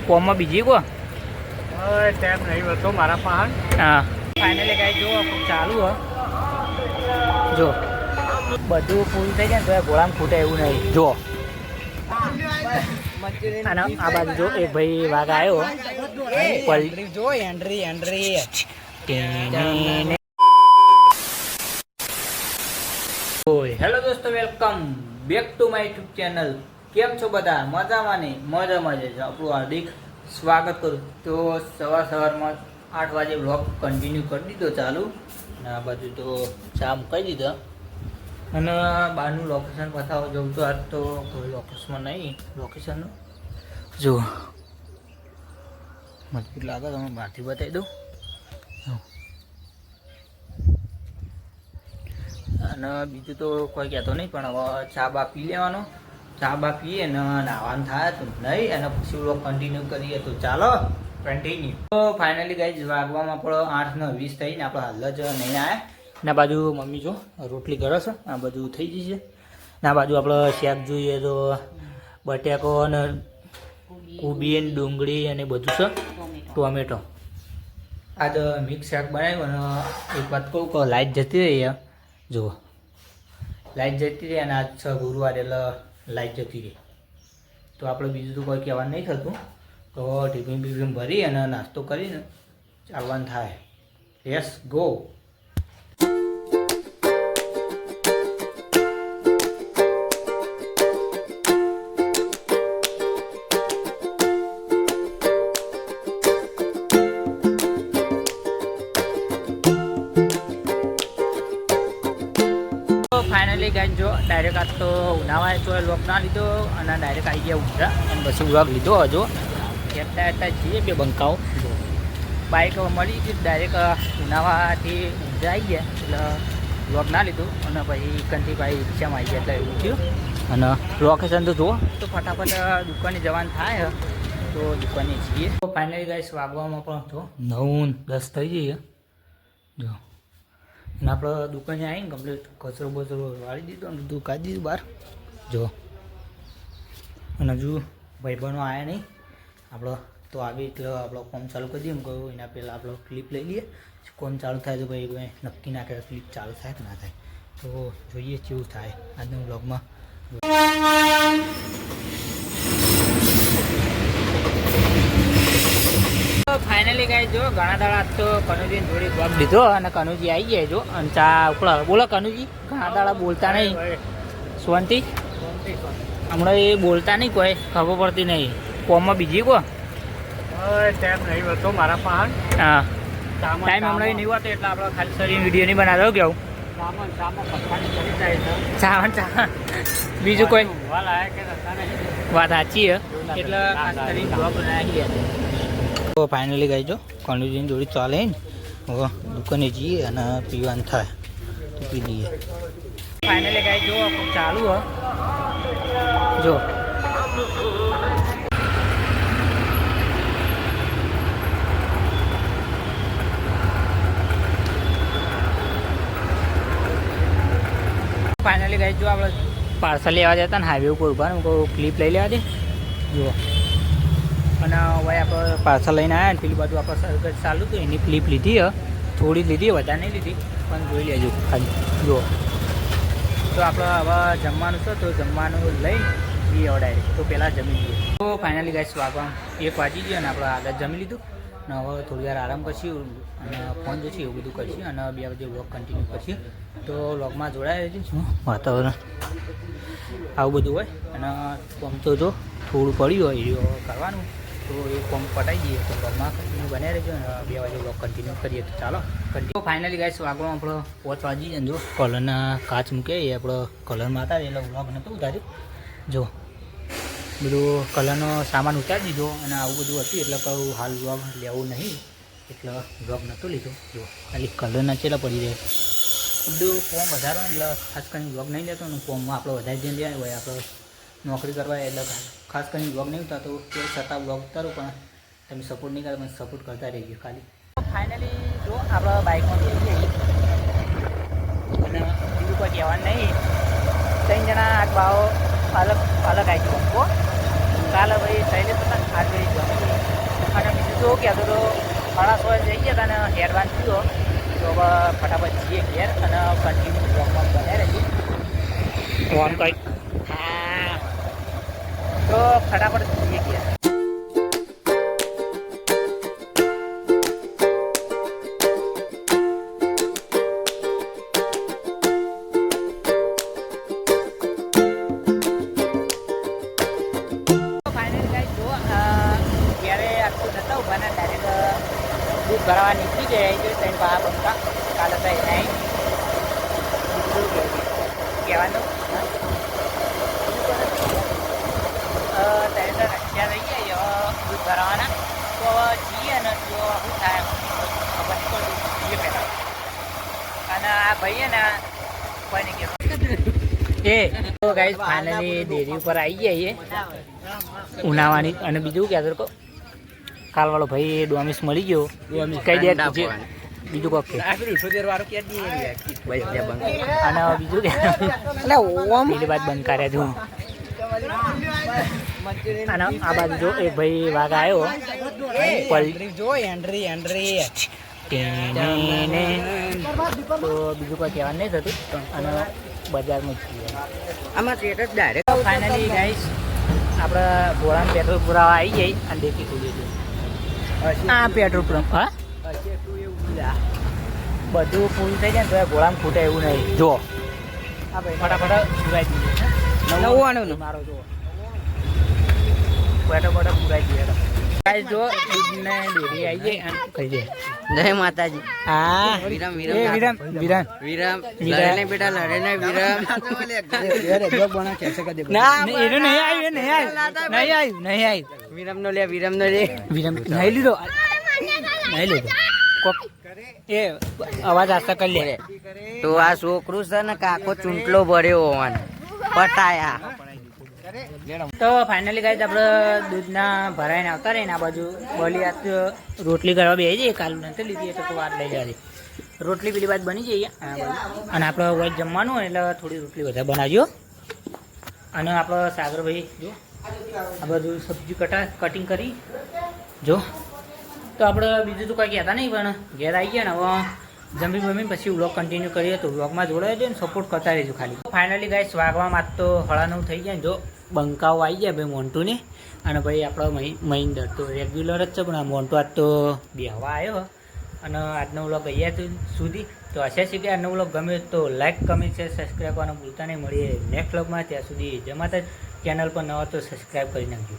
કોમમાં બીજી કો ટાઈમ નહીં હતો મારા પાસે. હા ફાઇનલી ગાઈસ જો ચાલુ હ જો બધું પૂરું થઈ જાય ને તો ઘોડામાં ખૂટે એવું નહીં જો. અને આ બાજુ જો એક ભાઈ વાઘ આવ્યો જો એન્ટ્રી હેલો દોસ્તો, welcome back to my YouTube channel. કેમ છો બધા? મજામાં નહીં? મજામાં જ આપણું હાર્દિક સ્વાગત કરું. તો સવારમાં 8 વાગે બ્લોગ કન્ટિન્યુ કરી દીધો ચાલુ. અને આ બાજુ તો ચા મૂકાઈ દીધા. અને બહારનું લોકેશન બતાવવા જવું તો આજ તો કોઈ લોકેશનમાં નહીં. લોકેશનનું જુઓ મજબૂત લાગે, તમે બહારથી બતાવી દઉં. અને બીજું તો કોઈ કહેતો નહીં, પણ હવે ચા બા પી લેવાનો. ચા બા પીએ ને નાવાનું થાય તો નહીં, અને પછી બ્લોગ કન્ટિન્યુ કરીએ તો ચાલો કન્ટિન્યુ. તો ફાઇનલી ગાઈઝ વાગવામાં આપણો 8:20 થઈને આપણે હાલ જ નહીં આવ્યા. ના બાજુ મમ્મી જો રોટલી કરે છે, આ બધું થઈ જશે. ના બાજુ આપણે શાક જોઈએ તો બટાકો અને કોબી અને ડુંગળી અને બધું છે, ટોમેટો. આજ મિક્સ શાક બનાવ્યું. અને એક વાત કહું કે લાઇટ જતી રહી જુઓ, લાઇટ જતી રહી. અને આજ 6 ગુરુવાર એટલે લાઇટ જતી રહી. તો આપણે બીજું તો કોઈ કહેવાનું નહીં થતું. તો ટિફિન બિફિન ભરી અને નાસ્તો કરીને ચાલવાનું થાય. Let's go. ફાઇનલી ગાઈસ જો ડાયરેક્ટ આજ તો ઉનાવાએ તો લોક ના લીધો અને ડાયરેક્ટ આવી ગયા ઉધરા. અને પછી વ્લોગ લીધો હજો એટલા જઈએ બે બંકાઓ. બાઇક મળી ગઈ ડાયરેક્ટ ઉનાવાથી ઉધરા આવી ગયા એટલે વ્લોગ ના લીધું. અને પછી કંથી ભાઈ રિક્ષામાં આવી ગયા એટલે એવું થયું. અને લોકેશન તો જુઓ. તો ફટાફટ દુકાને જવાનું થાય તો દુકાને જઈએ. તો ફાઇનલી ગાઈસ વાગવામાં પણ તો 9:10 થઈ જઈએ જો. અને આપણે દુકાને આવીને કમ્પ્લીટ કચરો બચરો વાળી દીધો અને બધું કાઢી દીધું બહાર જો. અને હજુ ભાઈબંધો આવ્યા નહીં આપણો. તો આવી એટલે આપણો કોમ ચાલુ કરી દઈએ. એમ કહ્યું એના પહેલાં આપણો ક્લિપ લઈ લઈએ. કોમ ચાલુ થાય તો ભાઈ કોઈ નક્કી ના કરે ક્લિપ ચાલુ થાય કે ના થાય. તો જોઈએ કેવું થાય આજના બ્લોગમાં. ફાઇનલી ગાઈ જો ઘણા દાડા તો કનુજીને જોડી બ્લોગ લીધો અને કનુજી આવી ગયા જો. અને ચા ઉકળા બોલો કનુજી, ઘણા દાડા બોલતા નહીં. શાંતિ હમણાં એ બોલતા નહીં, કોઈ ખબર પડતી નહીં. કોમમાં બીજી કો ટાઈમ નહીં હતો મારા પાસે. હા ટાઈમ હમણાં નહીં હોતો એટલે આપણે ખાલી શરીર વિડીયો નહીં બનાવ્યો કેવું. ચાવન ચા બીજું કોઈ વાત સાચી છે એટલે ખાસ કરીને બ્લોગ બનાવી ગયા. તો ફાઇનલી ગઈ જો કનુજીની જોડી ચાલે ને હવે દુકાને જઈએ અને પીવાનું થાય તો પી લઈએ. ફાઇનલી ગઈ જો ચાલુ હ જો. ફાઇનલી ગઈ જો આપણે પાર્સલ લેવા જતા ને હાઈવે ઉપર ઉભા ને કહું ક્લિપ લઈ લેવા દે જુઓ. અને હવે આપણે પાર્સલ લઈને આવ્યા ને પેલી બાજુ આપણે સર્કલ ચાલુ હતું એની ક્લિપ લીધી થોડી લીધી, વધારે નહીં લીધી પણ જોઈ લેજો ખાલી જુઓ. તો આપણે હવે જમવાનું છે તો જમવાનું લઈને જઈએ હવે ડાયરેક્ટ. તો પહેલાં જમી લઈએ. તો ફાઇનલી ગાઈસ વાગવા 1 વાગી ગયો અને આપણે આગળ જમી લીધું. અને હવે થોડી વાર આરામ કરશું અને ફોન જોઈશું એવું બધું કરશું અને 2 વાગે વ્લોગ કન્ટિન્યુ કરશું. તો વ્લોગમાં જોડાયા છે શું વાતાવરણ આવું બધું હોય. અને કોમ તો જો થોડું પડ્યું હોય એ કરવાનું. તો એ કોમ પટાઈ દઈએ તો બ્લોગમાં કન્ટિન્યુ બનાવી રહેજો. 2 વાગે બ્લોગ કન્ટિન્યુ કરીએ તો ચાલો કન્ટિન્યુ. ફાઇનલી ગાઈસ વાગવામાં આપણો 5 વાગી જાય જો. કલરના કાચ મૂકે એ આપણો કલરમાં હતા એટલે બ્લોગ નહોતું ઉતાર્યું જો. બધું કલરનો સામાન ઉતારી દીધો અને આવું બધું હતું એટલે કહું હાલ બ્લોગ લેવું નહીં એટલે બ્લોગ નહોતું લીધું જો. ખાલી કલરના ચેલા પડી રહે બધું ફોર્મ વધારો એટલે ખાસ કરીને બ્લોગ નહીં લેતો ને. ફોર્મમાં આપણે વધારે ધ્યાન દેવા હોય. આપણે નોકરી કરવા એટલે ખાસ કરીને બ્લોગ નહીં ઉતારતો તે છતાં બ્લોગ ઉતારું. પણ તમે સપોર્ટ નહીં કરો પણ સપોર્ટ કરતા રહીજો ખાલી. ફાઇનલી જો આપણે બાઇકમાં જઈએ અને બીજું કોઈ કહેવાનું નહીં. 3 જણા આગ ભાવ અલગ અલગ આવી ગયો કાલે ભાઈ થઈને આજ કહેતો તો 6:30 જઈએ અને એડવાન્સ થયો તો હવે ફટાફટ જઈએ ઘેર અને કન્ટિન્યુ બ્લોગમાં બને રહીએ ફોન કંઈક હા તો ફટાફટ જઈએ ઘેર. દૂધ ભરાવા નીકળી જાય છે ત્રણ પા બંકા કાલે તો એને કહેવાનું ત્યારે રખ્યા રહી જાય દૂધ ભરાવાના તો જઈએ ને તો શું થાય ખબર નહીં પડતું જઈએ પહેલાં અને આ ભાઈએ ને કોઈ નહીં કહેતું એ તો ગાઈસ ફાઇનલી ડેરી ઉપર આવી જઈએ ઉનાવાની અને બીજું ક્યાં તો કાલવાળો ભાઈ ડોમિસ મળી ગયો કઈ દે બીજું કોક અને બીજું પેલી બાદ બંધ કર્યા છું અને આ બાજુ જો એક ભાઈ વાઘ આવ્યો જો એન્ટ્રી એન્ટ્રી તો બીજું કોઈ કહેવાનું નહીં થતું અને બજારમાં આમાં ડાયરેક્ટ ફાઇનલી ગાઈસ આપણે ઘોડામાં પેટ્રોલ પુરાવા આવી જાય અને દેખી ખુલી છે આ પેટ્રોલ પંપ હા બધું ફૂલ થઈ જાય ને તો ઘોડામાં ખૂટે એવું નહીં જો હા ભાઈ ફટાફટ પુરાઈ દઈએ 99 મારો જો ફટાફટ પુરાઈ દઈએ જો દૂધને ડેરી આવી જાય અને કહી દે જય માતાજી હા વિરામ વિરામ વિરામ વિરામ વિરામ લડે બેટા લડે ને વિરામ જોક બના કેસે કદે ના એને નહીં આવ્યું નહીં આવ્યું વિરામ નો લે વિરામ નહીં લીધો નહીં લીધો કોક એ અવાજ આસ્તા કરી લે તો આ છોકરું છે ને કાકો ચૂંટલો ભર્યો હોવાનો પટાયા તો ફાઇનલી ગાઈસ આપણે દૂધના ભરાઈને આવતા રહીને આ બાજુ બોલી આ રોટલી કરવા બેસી જઈએ કાલ નથી લીધી એટલે તો વાત લઈ જાય રોટલી પેલી બાદ બની જઈએ આ બાજુ અને આપણે વોઇસ જમવાનું હોય એટલે થોડી રોટલી વધારે બનાવજો અને આપણો સાગરભાઈ જો આ બધું સબ્જી કટિંગ કરી જો તો આપણે બીજું તો કંઈ કહેતા નહીં પણ ઘેર આવી ગયા ને હવે જમી પછી વ્લોગ કન્ટિન્યુ કરીએ તો વ્લોગમાં જોડાઈ જાય ને સપોર્ટ કરતા રહીશું ખાલી ફાઇનલી ગાઈસ વાગવામાં તો 9:30 થઈ ગયા ને જો બંકાઓ આવી ગયા ભાઈ મોન્ટુને અને ભાઈ આપણો મહિન્દર તો રેગ્યુલર જ છે પણ આ મોન્ટુ આજ તો બેહવા આવ્યો અને આજનો વ્લોગ અહીંયા સુધી તો આશા છે કે આજનો વ્લોગ ગમે તો લાઈક કમેન્ટ શેર સબસ્ક્રાઈબ કરવાનું ભૂલતા નહીં મળીએ નેક્સ્ટ વ્લોગમાં ત્યાં સુધી જમાતા ચેનલ પર ન હોય તો સબસ્ક્રાઈબ કરી નાખજો.